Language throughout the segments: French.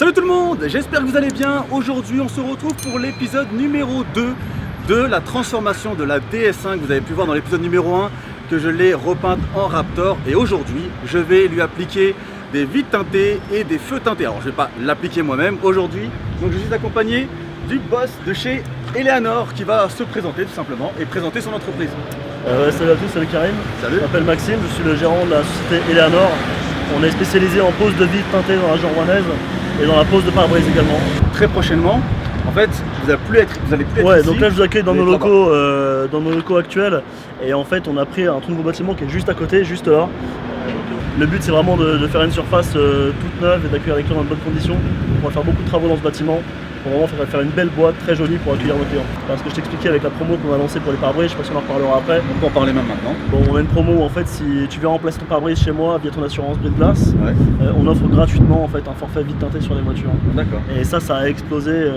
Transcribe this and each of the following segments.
Salut tout le monde, j'espère que vous allez bien. Aujourd'hui on se retrouve pour l'épisode numéro 2 de la transformation de la DS5. Vous avez pu voir dans l'épisode numéro 1 que je l'ai repeinte en Raptor. Et aujourd'hui je vais lui appliquer des vitres teintées et des feux teintés. Alors je ne vais pas l'appliquer moi-même aujourd'hui. Donc je suis accompagné du boss de chez Eleanor qui va se présenter tout simplement et présenter son entreprise. Salut à tous, salut Karim. Salut. Je m'appelle Maxime, je suis le gérant de la société Eleanor. On est spécialisé en pose de vitres teintées dans la région rouennaise et dans la pose de pare-brise également. Très prochainement, en fait, vous allez plus être Ouais, ici. donc là je vous accueille dans nos locaux actuels et en fait on a pris un tout nouveau bâtiment qui est juste à côté, juste là. Le but c'est vraiment de faire une surface toute neuve et d'accueillir les clients dans de bonnes conditions. On va faire beaucoup de travaux dans ce bâtiment pour vraiment faire une belle boîte très jolie pour accueillir nos clients. Parce que je t'expliquais avec la promo qu'on a lancée pour les pare-brise, je sais pas si on en reparlera après. On peut en parler même maintenant. Bon, on a une promo où en fait si tu viens remplacer ton pare-brise chez moi via ton assurance brise glace, Ouais. on offre gratuitement en fait un forfait vitre teintée sur les voitures. D'accord. Et ça a explosé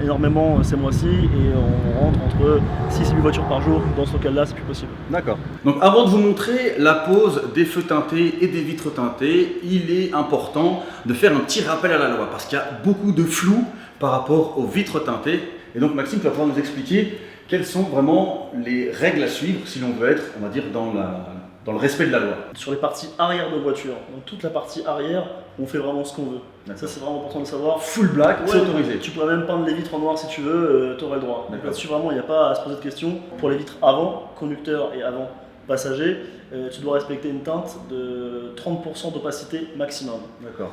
énormément ces mois-ci et on rentre entre 6 et 8 voitures par jour. Dans ce local-là, c'est plus possible. D'accord. Donc avant de vous montrer la pose des feux teintés et des vitres teintées, il est important de faire un petit rappel à la loi parce qu'il y a beaucoup de flou par rapport aux vitres teintées. Et donc Maxime, tu vas pouvoir nous expliquer quelles sont vraiment les règles à suivre si l'on veut être, on va dire, dans le respect de la loi. Sur les parties arrière de voiture, donc toute la partie arrière, on fait vraiment ce qu'on veut. Ça c'est vraiment important de savoir. Full black, c'est autorisé. Tu pourrais même peindre les vitres en noir si tu veux, tu aurais le droit. Donc là-dessus vraiment il n'y a pas à se poser de questions. Pour les vitres avant, conducteur et avant passager, tu dois respecter une teinte de 30% d'opacité maximum. D'accord.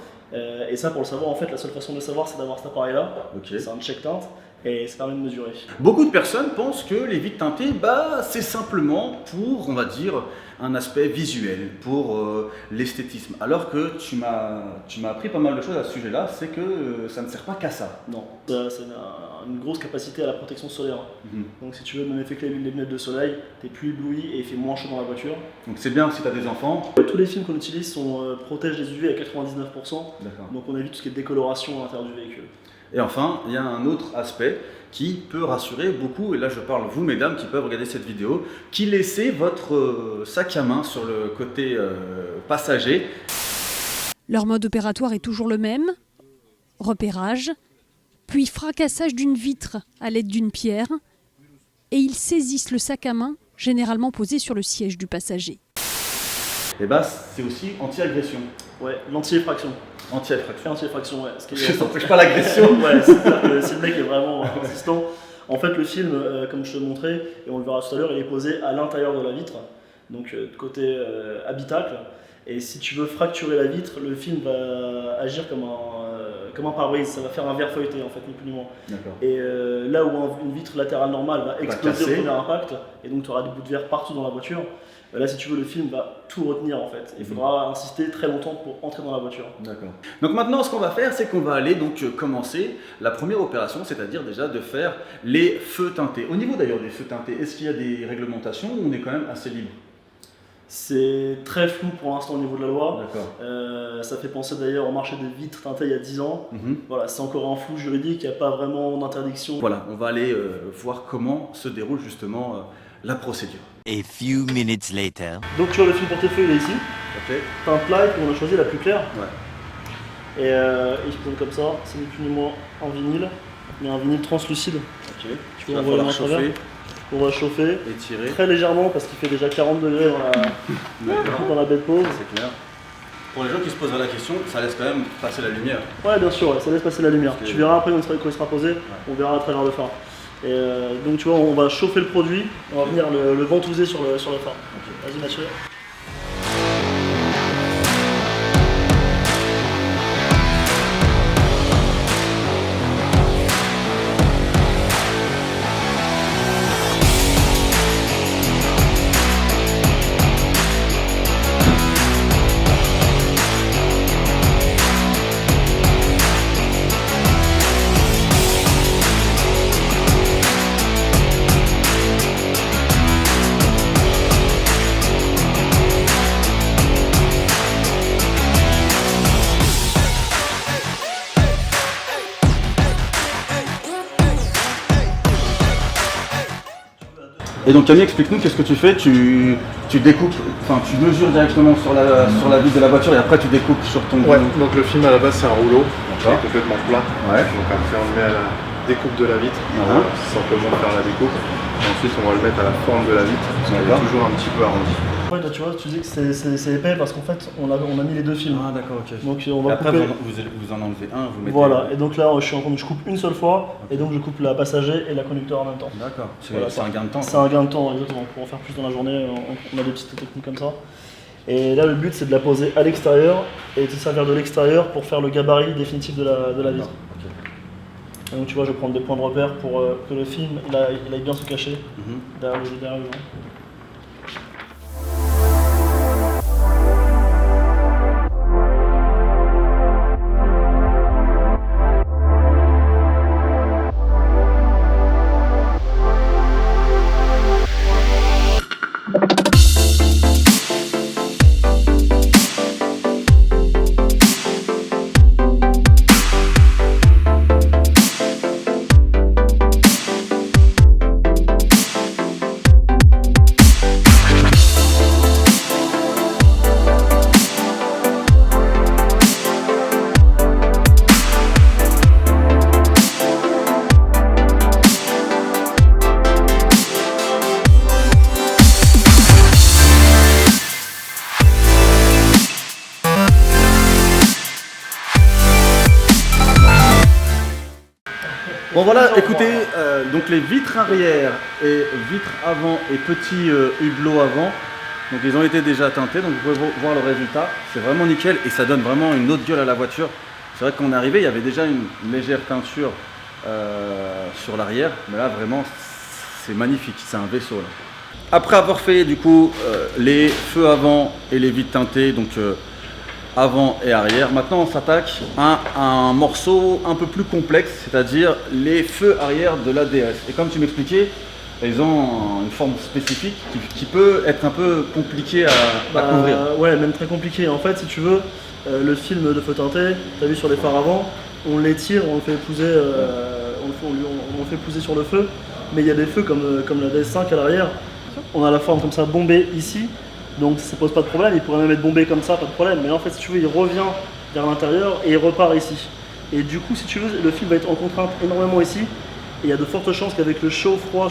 Et ça pour le savoir, en fait la seule façon de le savoir c'est d'avoir cet appareil là. Ok. C'est un check teinte et ça permet de mesurer. Beaucoup de personnes pensent que les vitres teintées, c'est simplement pour, on va dire, un aspect visuel, pour l'esthétisme. Alors que tu m'as appris pas mal de choses à ce sujet-là, c'est que ça ne sert pas qu'à ça. Non, ça une grosse capacité à la protection solaire. Donc si tu veux, même avec les lunettes de soleil, t'es plus ébloui et il fait moins chaud dans la voiture. Donc c'est bien si tu as des enfants. Tous les films qu'on utilise protègent les UV à 99%. D'accord. Donc on évite tout ce qui est décoloration à l'intérieur du véhicule. Et enfin, il y a un autre aspect qui peut rassurer beaucoup, et là je parle vous mesdames qui peuvent regarder cette vidéo, qui laissez votre sac à main sur le côté passager. Leur mode opératoire est toujours le même, repérage, puis fracassage d'une vitre à l'aide d'une pierre, et ils saisissent le sac à main, généralement posé sur le siège du passager. Et c'est aussi anti-agression. Ouais, l'anti-effraction. Anti-effraction. Anti-effraction, ouais. Je n'empêche pas l'agression. Ouais, c'est-à-dire que si le mec est vraiment insistant. En fait, le film, comme je te montrais, et on le verra tout à l'heure, il est posé à l'intérieur de la vitre, donc côté habitacle. Et si tu veux fracturer la vitre, le film va agir comme un pare-brise, ça va faire un verre feuilleté en fait, ni plus ni moins. D'accord. Et là où une vitre latérale normale va exploser au premier impact, et donc tu auras des bouts de verre partout dans la voiture, là si tu veux le film va tout retenir en fait. Il faudra insister très longtemps pour entrer dans la voiture. D'accord. Donc maintenant ce qu'on va faire, c'est qu'on va aller commencer la première opération, c'est-à-dire déjà de faire les feux teintés. Au niveau d'ailleurs des feux teintés, est-ce qu'il y a des réglementations ou on est quand même assez libre? C'est très flou pour l'instant au niveau de la loi. D'accord. Ça fait penser d'ailleurs au marché des vitres teintées il y a 10 ans. Voilà, c'est encore un flou juridique, il n'y a pas vraiment d'interdiction. Voilà, on va aller voir comment se déroule justement la procédure. A few minutes later. Donc tu vois le film portefeuille il est ici. Ok. Teinte light, on a choisi la plus claire. Ouais. Et il se présente comme ça, c'est ni plus ni moins en vinyle, mais un vinyle translucide. Ok. Tu peux envoyer à travers. On va chauffer étirer très légèrement parce qu'il fait déjà 40 degrés dans la belle pause. C'est clair. Pour les gens qui se poseraient la question, ça laisse quand même passer la lumière. Ouais, bien sûr, ça laisse passer la lumière. Tu verras après quand il sera posé, ouais. On verra à travers le phare. Et donc tu vois, on va chauffer le produit, on va venir le ventouser sur le phare. Okay. Vas-y Mathieu. Et donc Camille, explique-nous qu'est-ce que tu fais, tu découpes, enfin tu mesures directement sur la vitre de la voiture et après tu découpes sur ton Ouais, donc le film à la base c'est un rouleau qui D'accord. est complètement plat. Ouais. Donc après on le met à la découpe de la vitre, simplement faire la découpe. Et ensuite on va le mettre à la forme de la vitre, parce qu'il est toujours un petit peu arrondi. Ouais, toi, tu vois, tu dis que c'est épais parce qu'en fait, on a mis les deux films. Ah d'accord, ok. Donc on Et va après couper. vous en enlevez un, vous mettez... Voilà, et donc là, je coupe une seule fois, et donc je coupe la passager et la conducteur en même temps. D'accord, c'est Voilà, un gain de temps. C'est un gain de temps, exactement. Pour en faire plus dans la journée, on a des petites techniques comme ça. Et là, le but, c'est de la poser à l'extérieur et de servir de l'extérieur pour faire le gabarit définitif de la vitre. Et donc tu vois, je vais prendre des points de repère pour que le film il aille bien se cacher derrière le vent. Bon voilà, écoutez, donc les vitres arrière et vitres avant et petits hublots avant, donc ils ont été déjà teintés, donc vous pouvez voir le résultat, c'est vraiment nickel et ça donne vraiment une autre gueule à la voiture. C'est vrai que quand on est arrivé, il y avait déjà une légère teinture sur l'arrière, mais là vraiment c'est magnifique, c'est un vaisseau là. Après avoir fait du coup les feux avant et les vitres teintées, donc avant et arrière. Maintenant on s'attaque à un morceau un peu plus complexe, c'est-à-dire les feux arrière de la DS. Et comme tu m'expliquais, ils ont une forme spécifique qui peut être un peu compliquée à couvrir. Ouais, même très compliqué. En fait, si tu veux, le film de feu teinté, tu as vu sur les phares avant, on l'étire, on le fait épouser, on le fait épouser sur le feu, mais il y a des feux comme la DS5 à l'arrière. On a la forme comme ça bombée ici. Donc ça pose pas de problème, il pourrait même être bombé comme ça, pas de problème. Mais en fait, si tu veux, il revient vers l'intérieur et il repart ici. Et du coup, si tu veux, le film va être en contrainte énormément ici. Et il y a de fortes chances qu'avec le chaud-froid,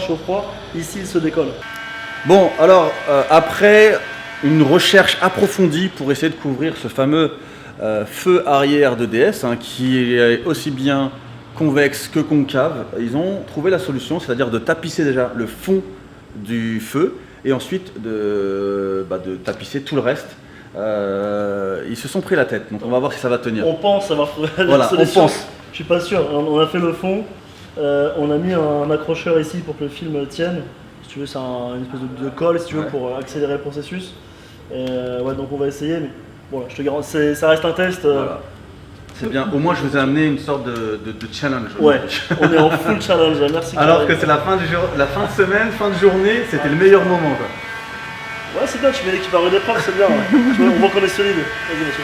ici, il se décolle. Bon, alors, après une recherche approfondie pour essayer de couvrir ce fameux feu arrière de DS, qui est aussi bien convexe que concave, ils ont trouvé la solution, c'est-à-dire de tapisser déjà le fond du feu, et ensuite de tapisser tout le reste. Ils se sont pris la tête, donc on va voir si ça va tenir. On pense avoir trouvé la solution. On pense. Je suis pas sûr. On a fait le fond, on a mis un accrocheur ici pour que le film tienne. Si tu veux, c'est une espèce de colle, si tu veux, pour accélérer le processus. Ouais, donc on va essayer, mais bon, je te garantis, ça reste un test. Voilà. C'est bien, au moins je vous ai amené une sorte de challenge. Ouais, on est en full challenge, merci. Alors que c'est la fin de semaine, fin de journée, c'était le meilleur moment quoi. Ouais, c'est bien, tu mets l'équipe à rude épreuve, c'est bien. Ouais. Tu vois, on voit qu'on est solide. Vas-y, monsieur.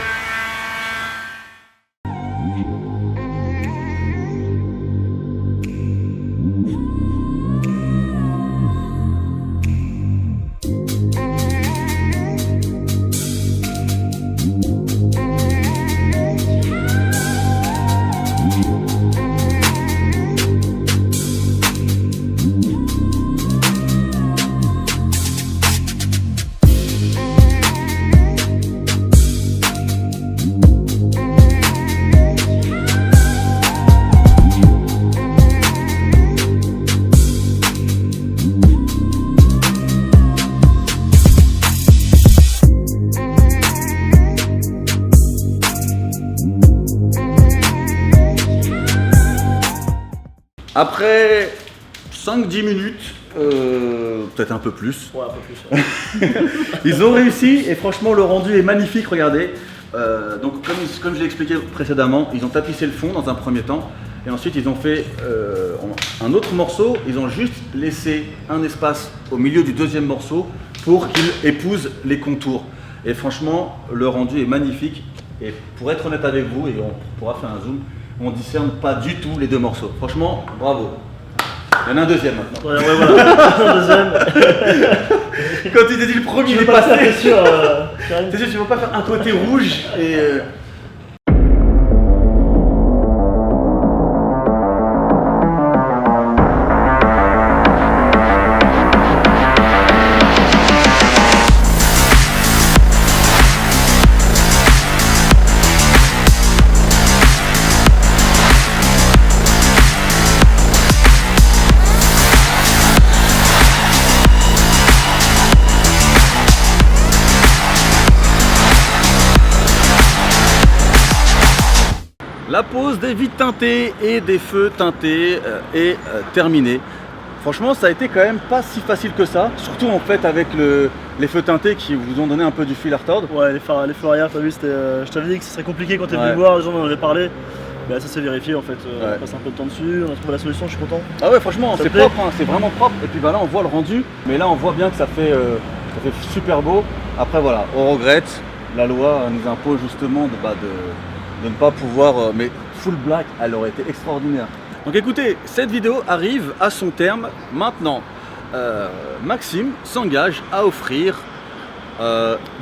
Après 5-10 minutes, peut-être un peu plus, Ouais, un peu plus. Ouais. ils ont réussi et franchement le rendu est magnifique, regardez. Donc comme j'ai expliqué précédemment, ils ont tapissé le fond dans un premier temps et ensuite ils ont fait un autre morceau, ils ont juste laissé un espace au milieu du deuxième morceau pour qu'il épouse les contours. Et franchement le rendu est magnifique et pour être honnête avec vous, et on pourra faire un zoom, on discerne pas du tout les deux morceaux. Franchement, bravo. Il y en a un deuxième maintenant. Ouais, voilà. Un deuxième. Quand tu t'es dit le premier, il est Pas ça, passé. c'est sûr. Karim. C'est sûr, tu ne veux pas faire un côté rouge et. La pose des vitres teintées et des feux teintés est terminée. Franchement, ça a été quand même pas si facile que ça, surtout en fait avec les feux teintés qui vous ont donné un peu du fil à retordre. Ouais, les feux arrière, t'as vu, je t'avais dit que ce serait compliqué quand t'es venu Ouais. voir, les gens en avaient parlé. Bah, ça s'est vérifié en fait, Ouais. on passe un peu de temps dessus, on a trouvé la solution, je suis content. Ah ouais, franchement, Ça c'est te plaît propre, hein, c'est vraiment propre. Et puis bah là, on voit le rendu, mais là, on voit bien que ça fait super beau. Après, voilà, on regrette. La loi nous impose justement de ne pas pouvoir. Mais full black, elle aurait été extraordinaire. Donc écoutez, cette vidéo arrive à son terme. Maintenant, Maxime s'engage à offrir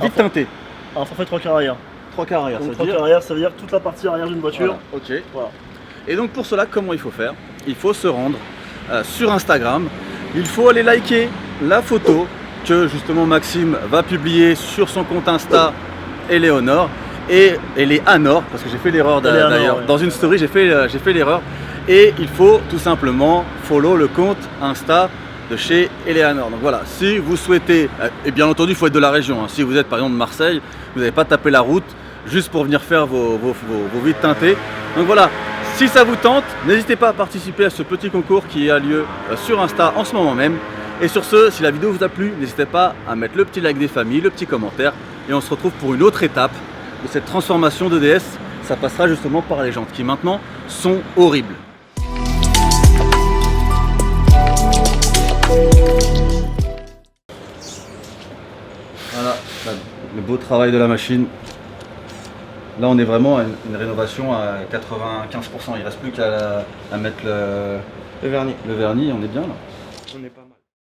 vite teinté. Un forfait 3 quarts arrière. 3 quarts arrière, Donc ça 3 veut quarts dire. arrière, ça veut dire toute la partie arrière d'une voiture. Voilà, ok. Voilà. Et donc pour cela, comment il faut faire? Il faut se rendre sur Instagram. Il faut aller liker la photo que justement Maxime va publier sur son compte Insta Eleonore et Eleanor, parce que j'ai fait l'erreur Eleanor, d'ailleurs. ouais. Dans une story, j'ai fait l'erreur. Et il faut tout simplement follow le compte Insta de chez Eleanor. Donc voilà, si vous souhaitez, et bien entendu il faut être de la région, hein. Si vous êtes par exemple de Marseille, vous n'avez pas tapé la route juste pour venir faire vos vitres teintées. Donc voilà, si ça vous tente, n'hésitez pas à participer à ce petit concours qui a lieu sur Insta en ce moment même. Et sur ce, si la vidéo vous a plu, n'hésitez pas à mettre le petit like des familles, le petit commentaire. Et on se retrouve pour une autre étape de cette transformation de DS. Ça passera justement par les jantes qui maintenant sont horribles. Voilà, le beau travail de la machine. Là, on est vraiment à une rénovation à 95%. Il ne reste plus qu'à mettre le vernis. On est bien là. On est pas mal.